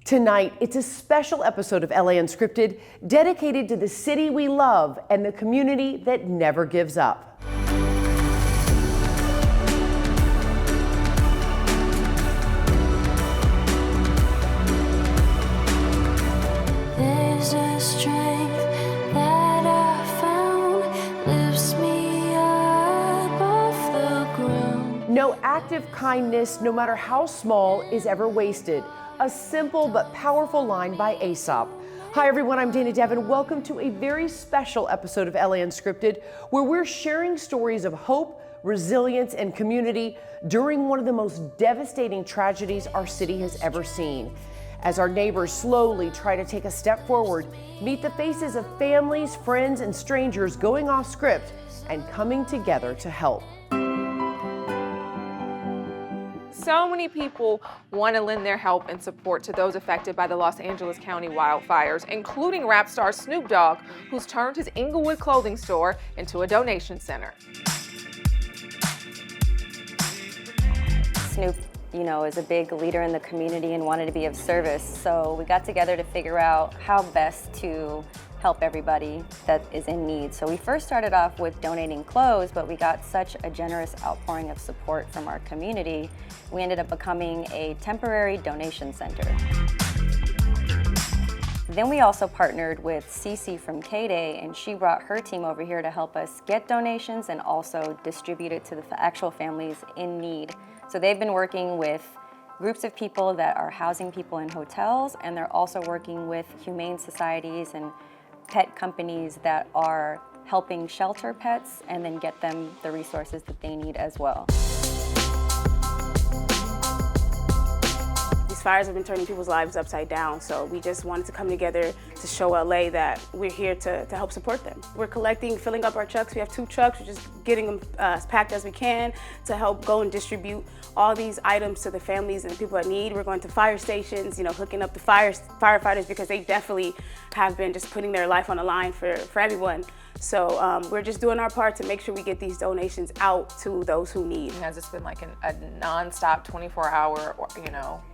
Tonight, it's a special episode of LA Unscripted dedicated to the city we love and the community that never gives up. There's a strength that I found lifts me up off the ground. No act of kindness, no matter how small, is ever wasted. A simple but powerful line by Aesop. Hi everyone, I'm Dana Devin. Welcome to a very special episode of LA Unscripted, where we're sharing stories of hope, resilience, and community during one of the most devastating tragedies our city has ever seen. As our neighbors slowly try to take a step forward, meet the faces of families, friends, and strangers going off script and coming together to help. So many people want to lend their help and support to those affected by the Los Angeles County wildfires, including rap star Snoop Dogg, who's turned his Inglewood clothing store into a donation center. Snoop, is a big leader in the community and wanted to be of service. So we got together to figure out how best to help everybody that is in need. So we first started off with donating clothes, but we got such a generous outpouring of support from our community, we ended up becoming a temporary donation center. Then we also partnered with Cece from K-Day, and she brought her team over here to help us get donations and also distribute it to the actual families in need. So they've been working with groups of people that are housing people in hotels, and they're also working with humane societies and pet companies that are helping shelter pets and then get them the resources that they need as well. These fires have been turning people's lives upside down, so we just wanted to come together to show LA that we're here to help support them. We're filling up our trucks. We have 2 trucks. We're just getting them as packed as we can to help go and distribute all these items to the families and the people that need. We're going to fire stations, hooking up the firefighters, because they definitely have been just putting their life on the line for everyone. So we're just doing our part to make sure we get these donations out to those who need. Has this been like a non-stop 24-hour,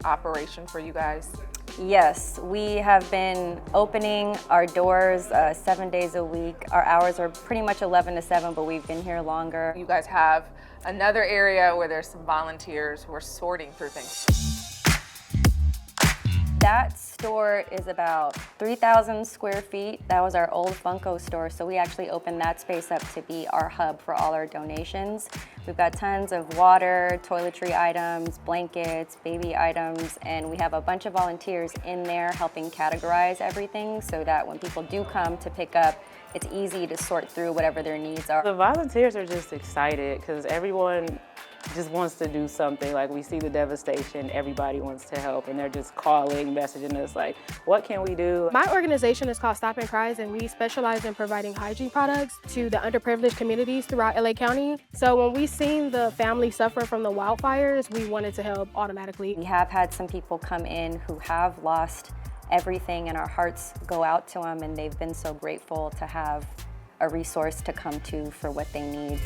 operation for you guys? Yes, we have been opening our doors 7 days a week. Our hours are pretty much 11 to 7, but we've been here longer. You guys have another area where there's some volunteers who are sorting through things. That store is about 3,000 square feet. That was our old Funko store, so we actually opened that space up to be our hub for all our donations. We've got tons of water, toiletry items, blankets, baby items, and we have a bunch of volunteers in there helping categorize everything so that when people do come to pick up, it's easy to sort through whatever their needs are. The volunteers are just excited because everyone just wants to do something. Like, we see the devastation, everybody wants to help, and they're just calling, messaging us like, what can we do? My organization is called Stop and Cries, and we specialize in providing hygiene products to the underprivileged communities throughout LA County. So when we seen the family suffer from the wildfires, we wanted to help automatically. We have had some people come in who have lost everything, and our hearts go out to them, and they've been so grateful to have a resource to come to for what they need.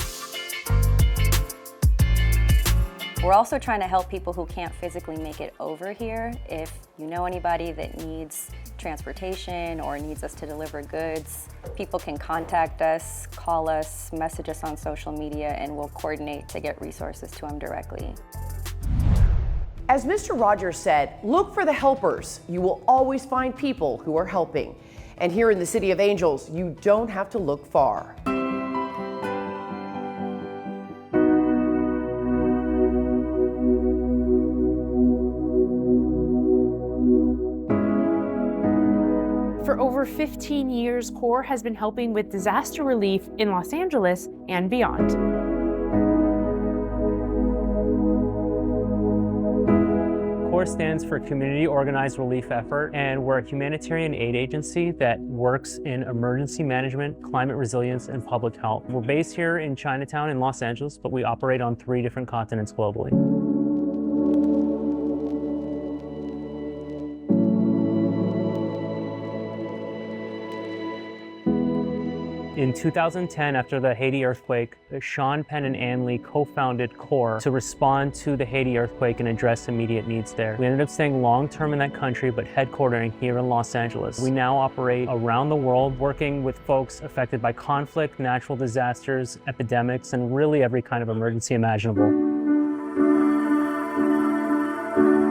We're also trying to help people who can't physically make it over here. If you know anybody that needs transportation or needs us to deliver goods, people can contact us, call us, message us on social media, and we'll coordinate to get resources to them directly. As Mr. Rogers said, look for the helpers. You will always find people who are helping. And here in the City of Angels, you don't have to look far. For over 15 years, CORE has been helping with disaster relief in Los Angeles and beyond. CORE stands for Community Organized Relief Effort, and we're a humanitarian aid agency that works in emergency management, climate resilience, and public health. We're based here in Chinatown in Los Angeles, but we operate on 3 different continents globally. In In 2010, after the Haiti earthquake, Sean Penn and Ann Lee co-founded CORE to respond to the Haiti earthquake and address immediate needs there. We ended up staying long-term in that country, but headquartering here in Los Angeles. We now operate around the world, working with folks affected by conflict, natural disasters, epidemics, and really every kind of emergency imaginable.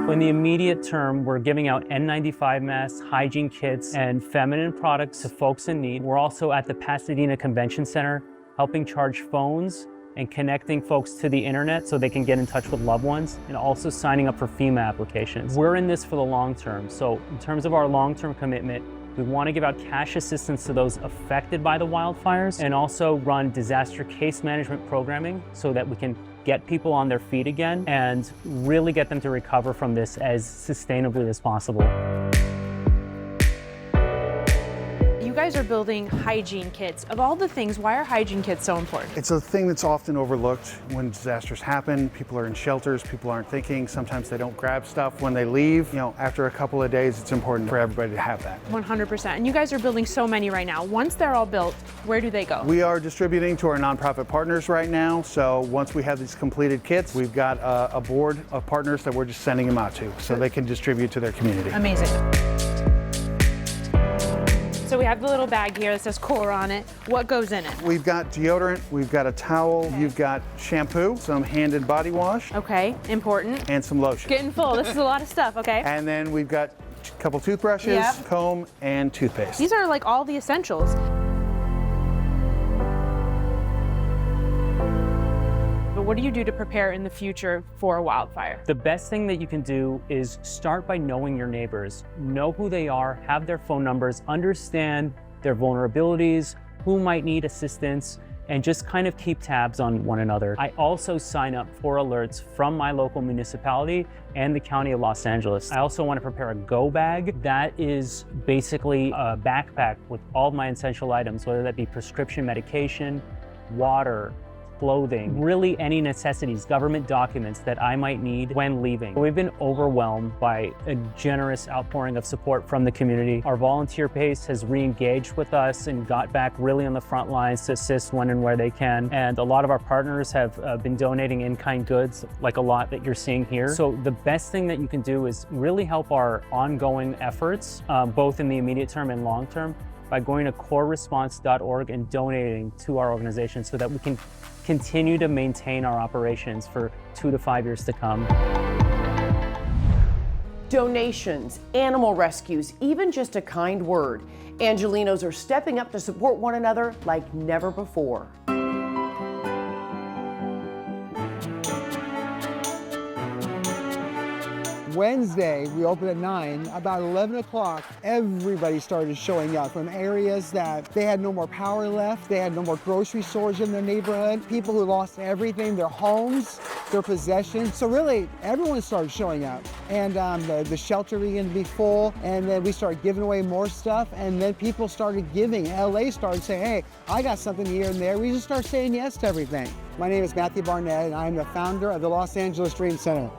In the immediate term, we're giving out N95 masks, hygiene kits, and feminine products to folks in need. We're also at the Pasadena Convention Center helping charge phones and connecting folks to the internet so they can get in touch with loved ones, and also signing up for FEMA applications. We're in this for the long term. So in terms of our long-term commitment, we want to give out cash assistance to those affected by the wildfires and also run disaster case management programming so that we can get people on their feet again and really get them to recover from this as sustainably as possible. You guys are building hygiene kits. Of all the things, why are hygiene kits so important? It's a thing that's often overlooked when disasters happen. People are in shelters, people aren't thinking. Sometimes they don't grab stuff when they leave. You know, after a couple of days, it's important for everybody to have that. 100%. And you guys are building so many right now. Once they're all built, where do they go? We are distributing to our nonprofit partners right now. So once we have these completed kits, we've got a board of partners that we're just sending them out to so they can distribute to their community. Amazing. So we have the little bag here that says CORE on it. What goes in it? We've got deodorant, we've got a towel, you've got shampoo, some hand and body wash. Okay, important. And some lotion. Getting full, this is a lot of stuff, okay. And then we've got a couple toothbrushes, Yep. comb, and toothpaste. These are like all the essentials. But what do you do to prepare in the future for a wildfire? The best thing that you can do is start by knowing your neighbors. Know who they are, have their phone numbers, understand their vulnerabilities, who might need assistance, and just kind of keep tabs on one another. I also sign up for alerts from my local municipality and the County of Los Angeles. I also want to prepare a go bag. That is basically a backpack with all of my essential items, whether that be prescription medication, water, clothing, really any necessities, government documents that I might need when leaving. We've been overwhelmed by a generous outpouring of support from the community. Our volunteer base has re-engaged with us and got back really on the front lines to assist when and where they can. And a lot of our partners have been donating in-kind goods, like a lot that you're seeing here. So the best thing that you can do is really help our ongoing efforts, both in the immediate term and long term, by going to coreresponse.org and donating to our organization so that we can continue to maintain our operations for 2 to 5 years to come. Donations, animal rescues, even just a kind word. Angelinos are stepping up to support one another like never before. Wednesday, we opened at 9. About 11 o'clock, everybody started showing up from areas that they had no more power left, they had no more grocery stores in their neighborhood, people who lost everything, their homes, their possessions. So really, everyone started showing up. And the shelter began to be full, and then we started giving away more stuff, and then people started giving. LA started saying, hey, I got something here and there. We just started saying yes to everything. My name is Matthew Barnett, and I'm the founder of the Los Angeles Dream Center.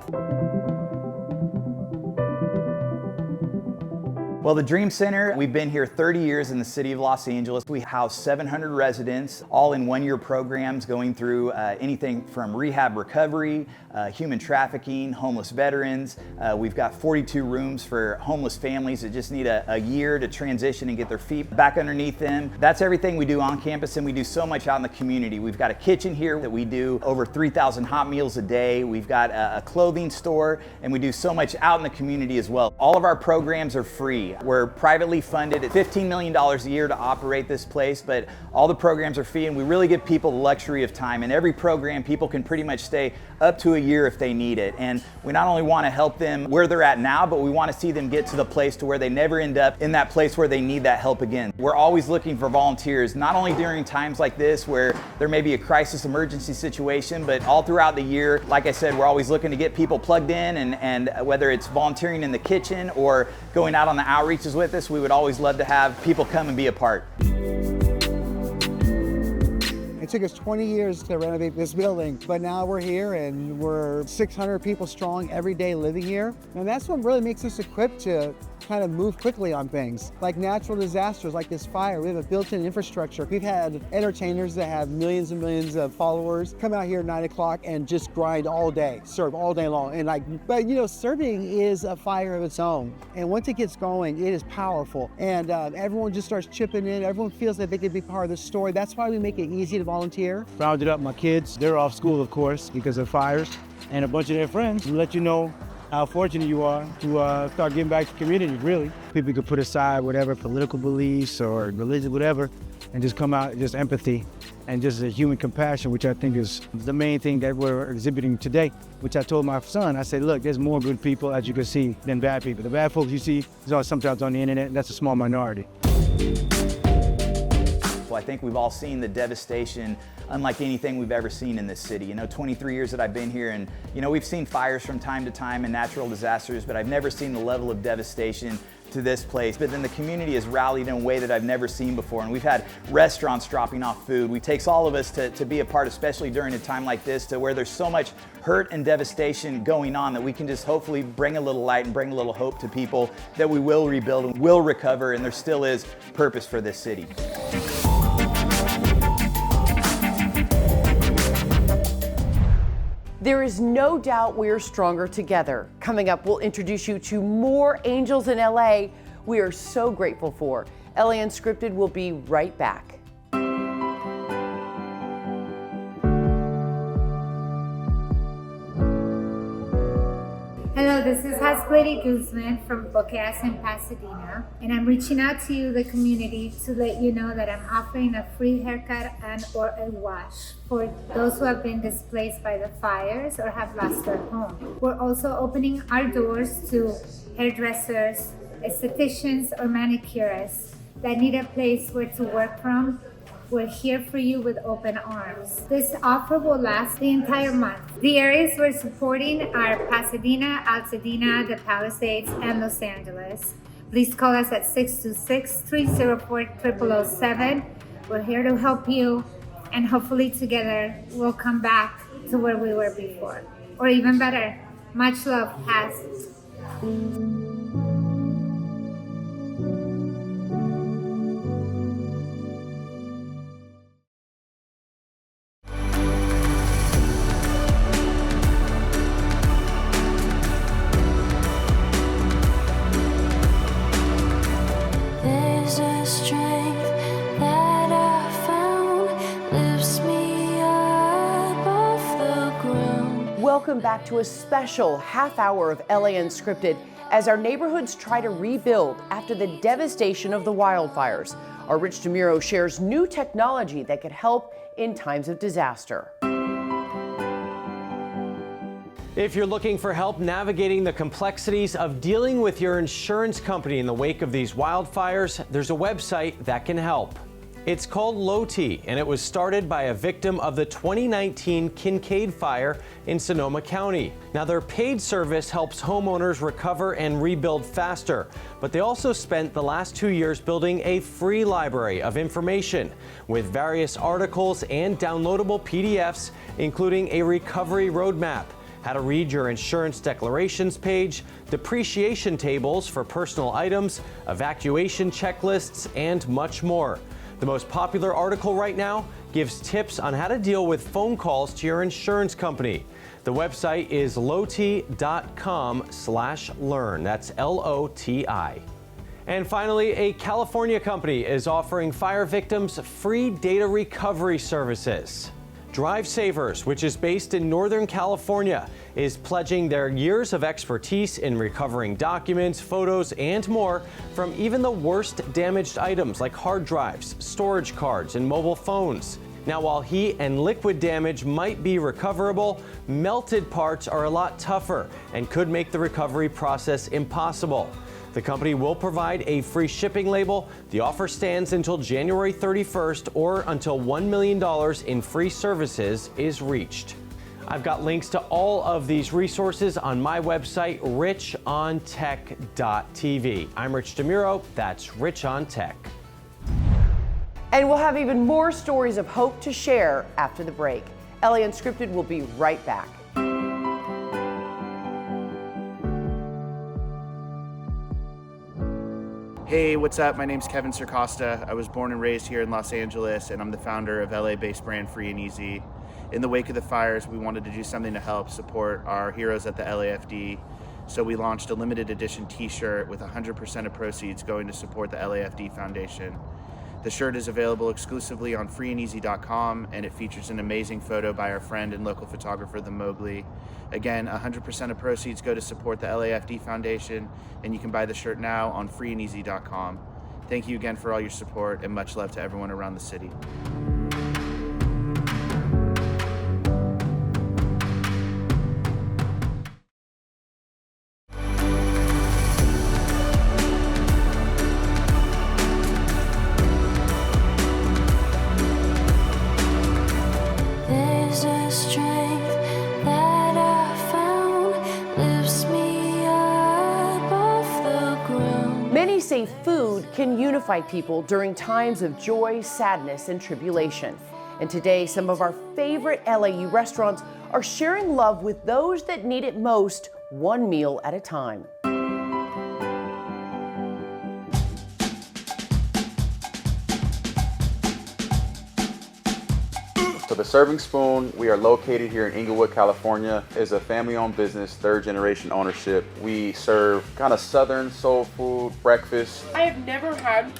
Well, the Dream Center, we've been here 30 years in the city of Los Angeles. We house 700 residents, all in one-year programs going through anything from rehab recovery, human trafficking, homeless veterans. We've got 42 rooms for homeless families that just need a year to transition and get their feet back underneath them. That's everything we do on campus, and we do so much out in the community. We've got a kitchen here that we do over 3,000 hot meals a day. We've got a clothing store, and we do so much out in the community as well. All of our programs are free. We're privately funded at $15 million a year to operate this place, but all the programs are free, and we really give people the luxury of time. In every program, people can pretty much stay up to a year if they need it. And we not only want to help them where they're at now, but we want to see them get to the place to where they never end up in that place where they need that help again. We're always looking for volunteers, not only during times like this where there may be a crisis emergency situation, but all throughout the year. Like I said, we're always looking to get people plugged in, and whether it's volunteering in the kitchen or going out on the outreaches with us, we would always love to have people come and be a part. It took us 20 years to renovate this building, but now we're here and we're 600 people strong every day living here. And that's what really makes us equipped to kind of move quickly on things. Like natural disasters like this fire, we have a built-in infrastructure. We've had entertainers that have millions and millions of followers come out here at 9 o'clock and just grind all day, serve all day long. And but you know, serving is a fire of its own. And once it gets going, it is powerful. And everyone just starts chipping in. Everyone feels that they can be part of the story. That's why we make it easy to volunteer. Rounded up my kids. They're off school, of course, because of fires, and a bunch of their friends to let you know how fortunate you are to start giving back to the community, really. People could put aside whatever political beliefs or religion, whatever, and just come out, just empathy and just a human compassion, which I think is the main thing that we're exhibiting today, which I told my son. I said, look, there's more good people, as you can see, than bad people. The bad folks you see is sometimes on the internet, and that's a small minority. I think we've all seen the devastation unlike anything we've ever seen in this city. You know, 23 years that I've been here, and you know, we've seen fires from time to time and natural disasters, but I've never seen the level of devastation to this place. But then the community has rallied in a way that I've never seen before, and we've had restaurants dropping off food. It takes all of us to be a part, especially during a time like this, to where there's so much hurt and devastation going on, that we can just hopefully bring a little light and bring a little hope to people that we will rebuild and will recover, and there still is purpose for this city. There is no doubt we're stronger together. Coming up, we'll introduce you to more angels in LA we are so grateful for. LA Unscripted will be right back. Hello, this is Hasqueri Guzman from Bocas in Pasadena, and I'm reaching out to you, the community, to let you know that I'm offering a free haircut and or a wash for those who have been displaced by the fires or have lost their home. We're also opening our doors to hairdressers, estheticians, or manicurists that need a place where to work from. We're here for you with open arms. This offer will last the entire month. The areas we're supporting are Pasadena, Altadena, the Palisades, and Los Angeles. Please call us at 626-304-0007. We're here to help you, and hopefully together we'll come back to where we were before. Or even better. Much love, Has. There's a strength that I found, lifts me up off the ground. Welcome back to a special half hour of LA Unscripted as our neighborhoods try to rebuild after the devastation of the wildfires. Our Rich DeMuro shares new technology that could help in times of disaster. If you're looking for help navigating the complexities of dealing with your insurance company in the wake of these wildfires, there's a website that can help. It's called LOTI, and it was started by a victim of the 2019 Kincaid fire in Sonoma County. Now, their paid service helps homeowners recover and rebuild faster, but they also spent the last 2 years building a free library of information with various articles and downloadable PDFs, including a recovery roadmap, how to read your insurance declarations page, depreciation tables for personal items, evacuation checklists, and much more. The most popular article right now gives tips on how to deal with phone calls to your insurance company. The website is loti.com/learn. That's LOTI. And finally, a California company is offering fire victims free data recovery services. Drive Savers, which is based in Northern California, is pledging their years of expertise in recovering documents, photos, and more from even the worst damaged items like hard drives, storage cards, and mobile phones. Now, while heat and liquid damage might be recoverable, melted parts are a lot tougher and could make the recovery process impossible. The company will provide a free shipping label. The offer stands until January 31st or until $1 million in free services is reached. I've got links to all of these resources on my website, richontech.tv. I'm Rich DeMuro. That's Rich on Tech. And we'll have even more stories of hope to share after the break. LA Unscripted will be right back. Hey, what's up? My name's Kevin Circosta. I was born and raised here in Los Angeles, and I'm the founder of LA-based brand Free and Easy. In the wake of the fires, we wanted to do something to help support our heroes at the LAFD. So we launched a limited edition t-shirt with 100% of proceeds going to support the LAFD Foundation. The shirt is available exclusively on freeandeasy.com, and it features an amazing photo by our friend and local photographer, the Mowgli. Again, 100% of proceeds go to support the LAFD Foundation, and you can buy the shirt now on freeandeasy.com. Thank you again for all your support, and much love to everyone around the city. There's a strength that I found lifts me up off the ground. Many say food can unify people during times of joy, sadness, and tribulation. And today, some of our favorite LAU restaurants are sharing love with those that need it most, one meal at a time. So the Serving Spoon, we are located here in Inglewood, California, is a family-owned business, third-generation ownership. We serve kind of Southern soul food, breakfast. I have never had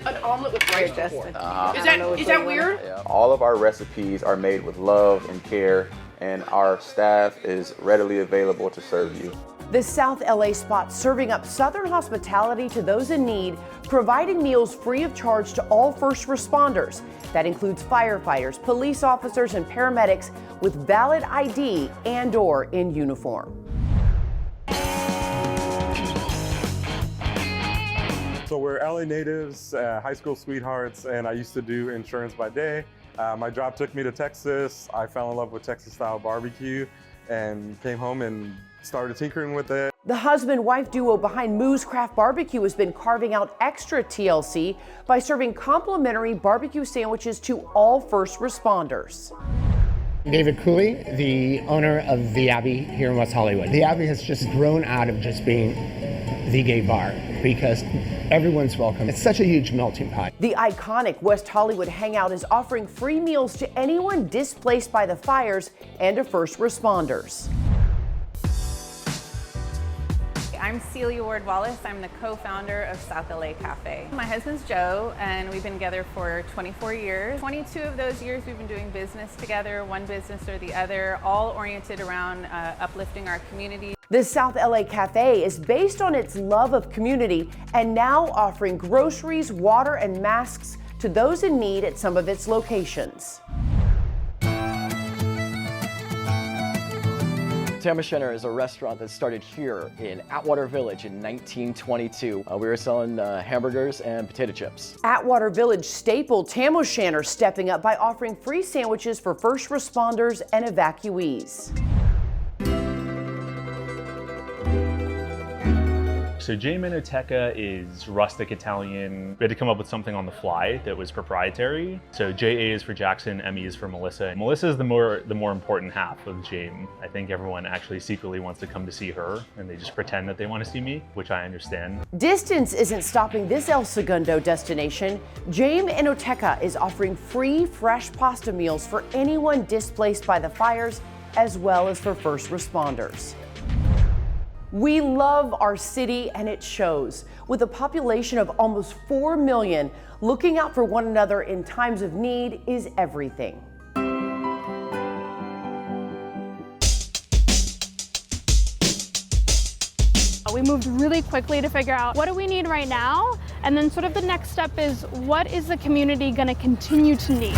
an omelet with rice before. Is that weird? Yeah. All of our recipes are made with love and care, and our staff is readily available to serve you. The South LA spot serving up Southern hospitality to those in need, providing meals free of charge to all first responders. That includes firefighters, police officers, and paramedics with valid ID and/or in uniform. So we're LA natives, high school sweethearts, and I used to do insurance by day. My job took me to Texas. I fell in love with Texas-style barbecue and came home and started tinkering with it. The husband-wife duo behind Moo's Craft Barbecue has been carving out extra TLC by serving complimentary barbecue sandwiches to all first responders. David Cooley, the owner of The Abbey here in West Hollywood. The Abbey has just grown out of just being the gay bar because everyone's welcome. It's such a huge melting pot. The iconic West Hollywood Hangout is offering free meals to anyone displaced by the fires and to first responders. I'm Celia Ward-Wallace. I'm the co-founder of South LA Cafe. My husband's Joe, and we've been together for 24 years. 22 of those years we've been doing business together, one business or the other, all oriented around uplifting our community. The South LA Cafe is based on its love of community and now offering groceries, water, and masks to those in need at some of its locations. Tamashiner is a restaurant that started here in Atwater Village in 1922. We were selling hamburgers and potato chips. Atwater Village staple Tam O'Shanter stepping up by offering free sandwiches for first responders and evacuees. So J Menoteca is rustic Italian. We had to come up with something on the fly that was proprietary. So JA is for Jackson, ME is for Melissa. Melissa is the more important half of Jame. I think everyone actually secretly wants to come to see her, and they just pretend that they want to see me, which I understand. Distance isn't stopping this El Segundo destination. Jame Enoteca is offering free fresh pasta meals for anyone displaced by the fires, as well as for first responders. We love our city, and it shows. With a population of almost 4 million, looking out for one another in times of need is everything. We moved really quickly to figure out what do we need right now, and then sort of the next step is what is the community going to continue to need?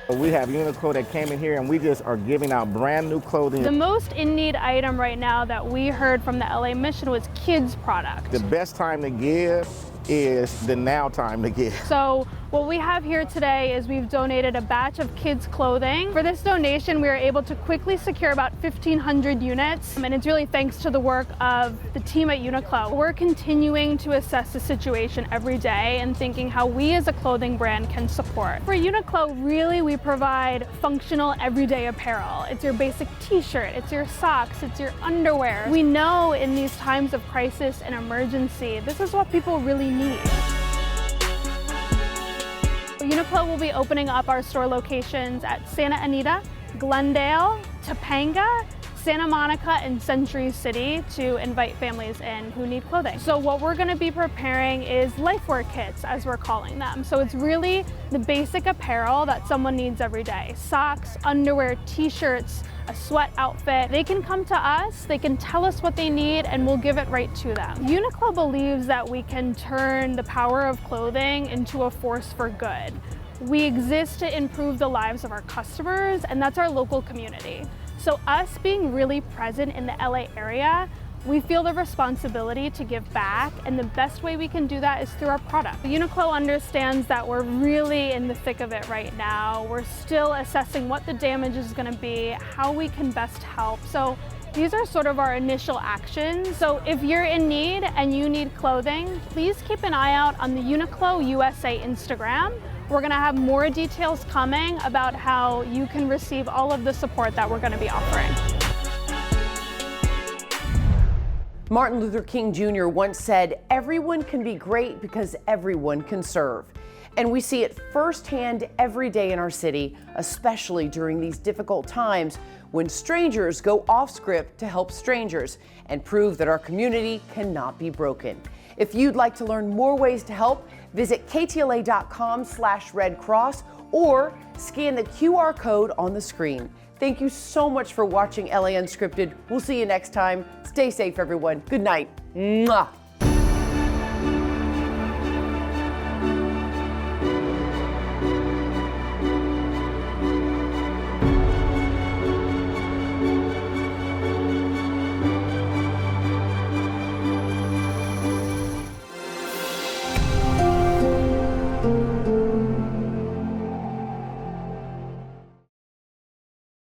We have Uniqlo that came in here and we just are giving out brand new clothing. The most in-need item right now that we heard from the LA Mission was kids product. The best time to give is the now time to give. So What we have here today is we've donated a batch of kids' clothing. For this donation, we were able to quickly secure about 1,500 units, and it's really thanks to the work of the team at Uniqlo. We're continuing to assess the situation every day and thinking how we as a clothing brand can support. For Uniqlo, really, we provide functional everyday apparel. It's your basic t-shirt, it's your socks, it's your underwear. We know in these times of crisis and emergency, this is what people really need. Uniqlo will be opening up our store locations at Santa Anita, Glendale, Topanga, Santa Monica, and Century City to invite families in who need clothing. So what we're going to be preparing is lifewear kits, as we're calling them. So it's really the basic apparel that someone needs every day. Socks, underwear, t-shirts, a sweat outfit. They can come to us, they can tell us what they need, and we'll give it right to them. Uniqlo believes that we can turn the power of clothing into a force for good. We exist to improve the lives of our customers, and that's our local community. So us being really present in the LA area, we feel the responsibility to give back, and the best way we can do that is through our product. Uniqlo understands that we're really in the thick of it right now. We're still assessing what the damage is going to be, how we can best help. So these are sort of our initial actions. So if you're in need and you need clothing, please keep an eye out on the Uniqlo USA Instagram. We're going to have more details coming about how you can receive all of the support that we're going to be offering. Martin Luther King Jr. once said, "Everyone can be great because everyone can serve." And we see it firsthand every day in our city, especially during these difficult times when strangers go off script to help strangers and prove that our community cannot be broken. If you'd like to learn more ways to help, visit ktla.com/Red Cross or scan the QR code on the screen. Thank you so much for watching LA Unscripted. We'll see you next time. Stay safe, everyone. Good night. Mwah.